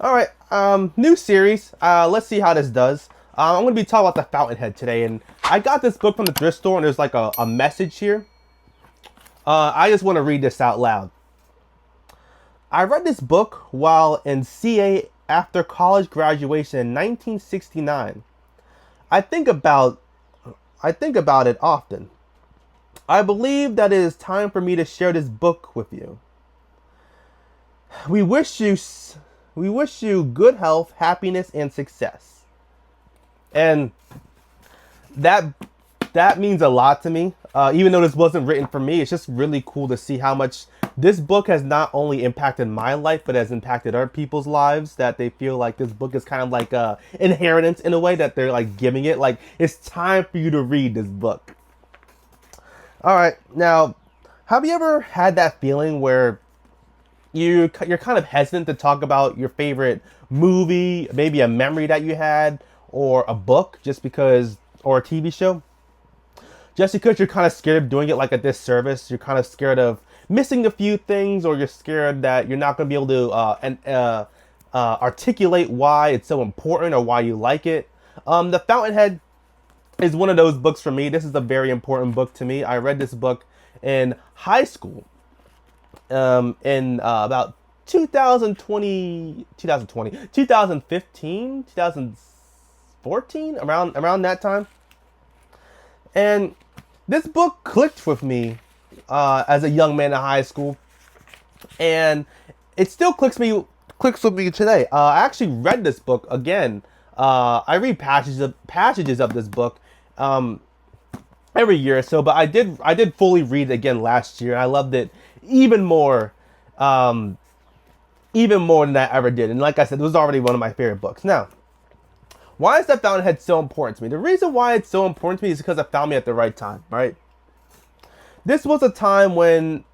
All right, new series. Let's see how this does. I'm going to be talking about the Fountainhead today, and I got this book from the thrift store, and there's like a message here. I just want to read this out loud. I read this book while in CA after college graduation in 1969. I think about I think about it often. I believe that it is time for me to share this book with you. We wish you we wish you good health, happiness, and success. And that that means a lot to me. Even though this wasn't written for me, it's just really cool to see how much this book has not only impacted my life, but has impacted other people's lives. That they feel like this book is kind of like a inheritance in a way that they're like giving it. Like it's time for you to read this book. All right, now, have you ever had that feeling where you're kind of hesitant to talk about your favorite movie, maybe a memory that you had, or a book, just because, or a TV show, just because you're kind of scared of doing it like a disservice. You're kind of scared of missing a few things, or you're scared that you're not going to be able to articulate why it's so important or why you like it. The Fountainhead is one of those books for me. This is a very important book to me. I read this book in high school, in about 2015, 2014, around that time. And this book clicked with me as a young man in high school, and it still clicks with me today. I actually read this book again. I read passages of this book every year or so, but I did fully read it again last year. I loved it even more, even more than I ever did. And like I said, it was already one of my favorite books. Now, why is that Fountainhead so important to me? The reason why it's so important to me is because it found me at the right time, right? This was a time when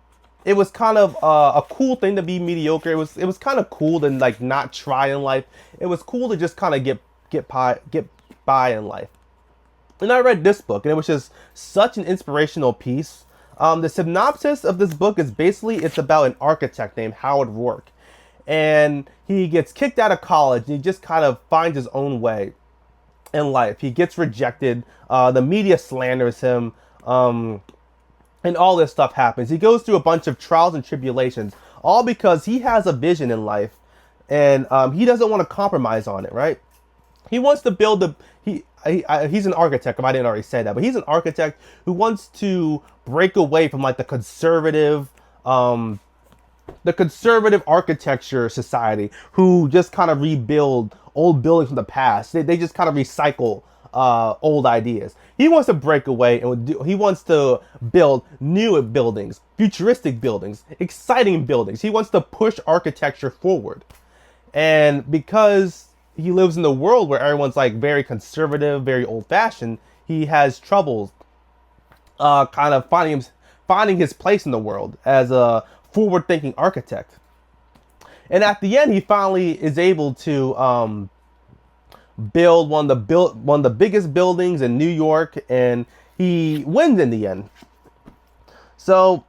it was kind of a cool thing to be mediocre. It was kind of cool to like not try in life. It was cool to just kind of get by in life. And I read this book, and it was just such an inspirational piece. The synopsis of this book is basically it's about an architect named Howard Rourke, and he gets kicked out of college. And he just kind of finds his own way in life. He gets rejected. The media slanders him, and all this stuff happens. He goes through a bunch of trials and tribulations, all because he has a vision in life, and he doesn't want to compromise on it. Right? He wants to build he's an architect, if I didn't already say that, but he's an architect who wants to break away from like the conservative architecture society, who just kind of rebuild old buildings from the past. They just kind of recycle old ideas. He wants to break away, and he wants to build new buildings, futuristic buildings, exciting buildings. He wants to push architecture forward. And because he lives in a world where everyone's like very conservative, very old-fashioned, he has troubles kind of finding his place in the world as a forward-thinking architect. And at the end, he finally is able to build one of the biggest buildings in New York, and he wins in the end. So,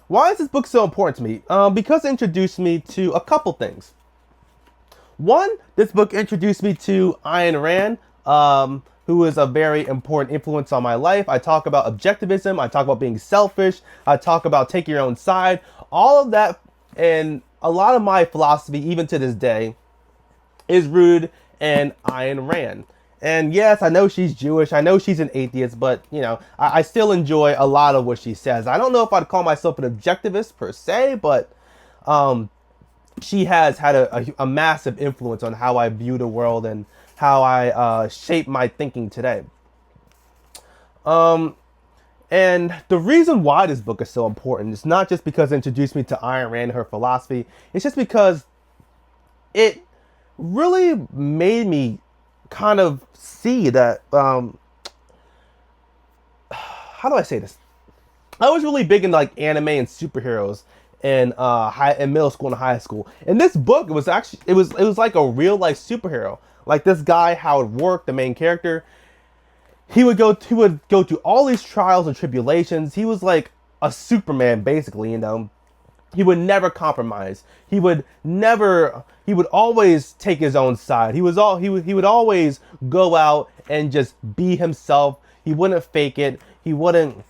why is this book so important to me? Because it introduced me to a couple things. One, this book introduced me to Ayn Rand, who is a very important influence on my life. I talk about objectivism. I talk about being selfish. I talk about taking your own side. All of that, and a lot of my philosophy, even to this day, is rooted in Ayn Rand. And yes, I know she's Jewish. I know she's an atheist, but you know, I still enjoy a lot of what she says. I don't know if I'd call myself an objectivist per se, but she has had a massive influence on how I view the world and how I shape my thinking today. And the reason why this book is so important is not just because it introduced me to Ayn Rand and her philosophy. It's just because it really made me kind of see that, how do I say this? I was really big into like anime and superheroes in middle school and high school. And this book was actually it was like a real life superhero. Like this guy Howard Rourke, the main character, he would go through all these trials and tribulations. He was like a Superman basically, you know. He would never compromise. He would never. He would always take his own side. He would always go out and just be himself. He wouldn't fake it. He wouldn't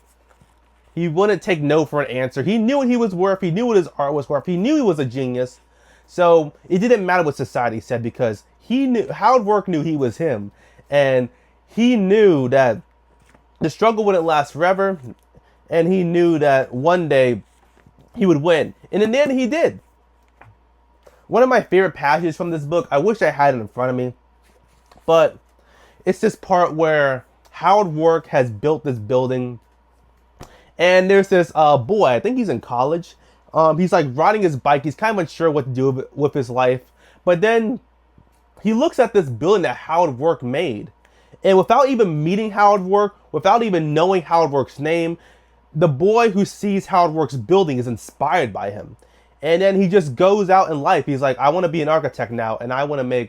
take no for an answer. He knew what he was worth. He knew what his art was worth. He knew he was a genius. So it didn't matter what society said, because he knew, Howard Work knew he was him, and he knew that the struggle wouldn't last forever, and he knew that one day he would win. And in the end, he did. One of my favorite passages from this book, I wish I had it in front of me, but it's this part where Howard Work has built this building, and there's this boy, I think he's in college. He's like riding his bike. He's kind of unsure what to do with his life. But then he looks at this building that Howard Work made. And without even meeting Howard Work, without even knowing Howard Work's name, the boy who sees Howard Work's building is inspired by him. And then he just goes out in life. He's like, I want to be an architect now, and I want to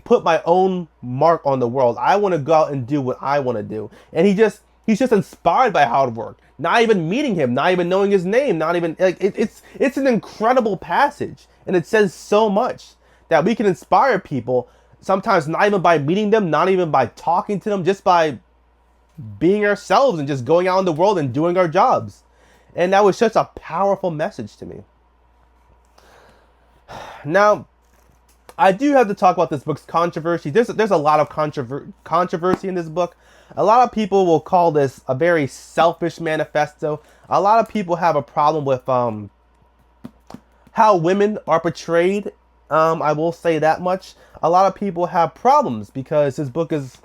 put my own mark on the world. I want to go out and do what I want to do. And he's just inspired by Howard Work. Not even meeting him, not even knowing his name, not even like it's an incredible passage, and it says so much that we can inspire people. Sometimes not even by meeting them, not even by talking to them, just by being ourselves and just going out in the world and doing our jobs. And that was such a powerful message to me. Now, I do have to talk about this book's controversy. There's a lot of controversy in this book. A lot of people will call this a very selfish manifesto. A lot of people have a problem with how women are portrayed. I will say that much. A lot of people have problems because this book is...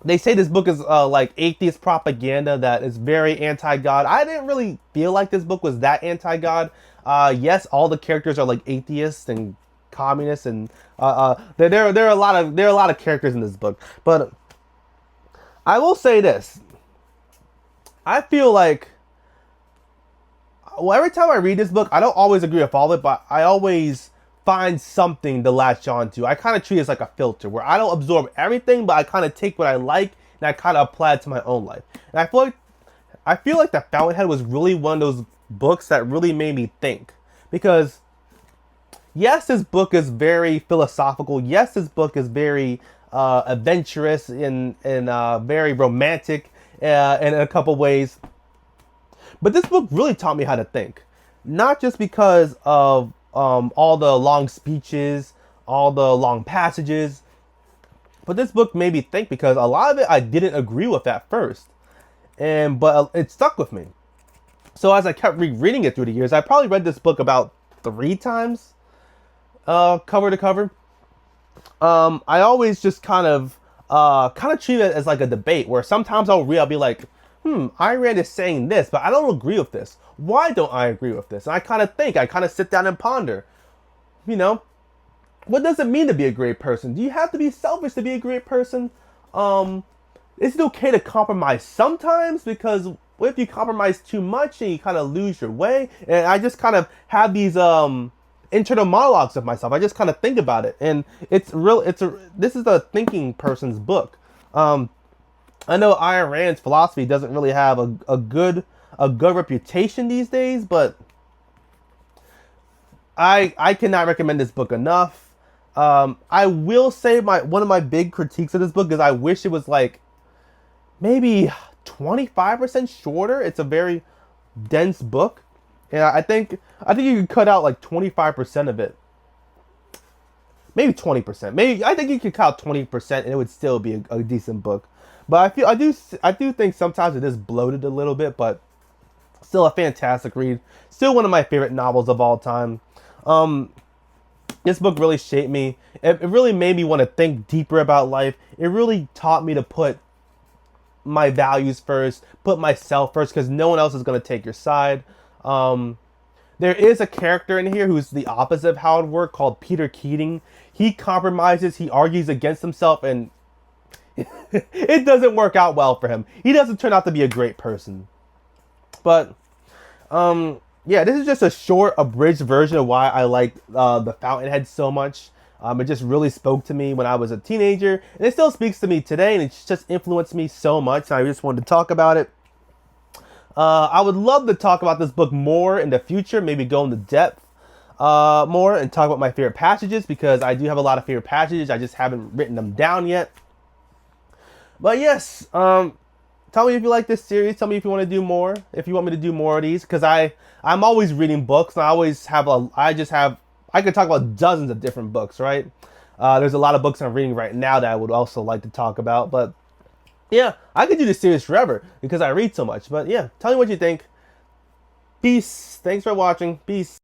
They say this book is like atheist propaganda that is very anti-God. I didn't really feel like this book was that anti-God. Yes, all the characters are like atheists and communists, and there are a lot of characters in this book. But I will say this: I feel like, well, every time I read this book, I don't always agree with all of it, but I always find something to latch on to. I kind of treat it as like a filter where I don't absorb everything, but I kind of take what I like and I kind of apply it to my own life. And I feel like the Fountainhead was really one of those books that really made me think, because yes, this book is very philosophical. Yes, this book is very adventurous and very romantic in a couple ways. But this book really taught me how to think, not just because of all the long speeches, all the long passages, but this book made me think because a lot of it I didn't agree with at first, but it stuck with me. So as I kept rereading it through the years, I probably read this book about 3 times, cover to cover. I always just kind of treat it as like a debate where sometimes I'll be like, Ayn Rand is saying this, but I don't agree with this. Why don't I agree with this? And I kind of sit down and ponder, what does it mean to be a great person? Do you have to be selfish to be a great person? Is it okay to compromise sometimes? Because what if you compromise too much and you kind of lose your way? And I just kind of have these internal monologues of myself. I just kind of think about it, and this is a thinking person's book. I know Ayn Rand's philosophy doesn't really have a good reputation these days, but I cannot recommend this book enough. I will say one of my big critiques of this book is I wish it was like maybe 25% shorter. It's a very dense book, and I think you could cut out like 25% of it. Maybe 20%. I think you could cut out 20% and it would still be a decent book. But I do think sometimes it is bloated a little bit, but still a fantastic read. Still one of my favorite novels of all time. This book really shaped me. It really made me want to think deeper about life. It really taught me to put my values first, put myself first, because no one else is going to take your side. There is a character in here who's the opposite of Howard Work called Peter Keating. He compromises, he argues against himself, and it doesn't work out well for him. He doesn't turn out to be a great person. But, yeah, this is just a short, abridged version of why I like The Fountainhead so much. It just really spoke to me when I was a teenager, and it still speaks to me today, and it's just influenced me so much, and I just wanted to talk about it. I would love to talk about this book more in the future, maybe go into depth more and talk about my favorite passages, because I do have a lot of favorite passages. I just haven't written them down yet. But yes, tell me if you like this series. Tell me if you want to do more. If you want me to do more of these, because I'm always reading books, and I could talk about dozens of different books, right? There's a lot of books I'm reading right now that I would also like to talk about, but yeah, I could do this series forever because I read so much. But yeah, tell me what you think. Peace. Thanks for watching. Peace.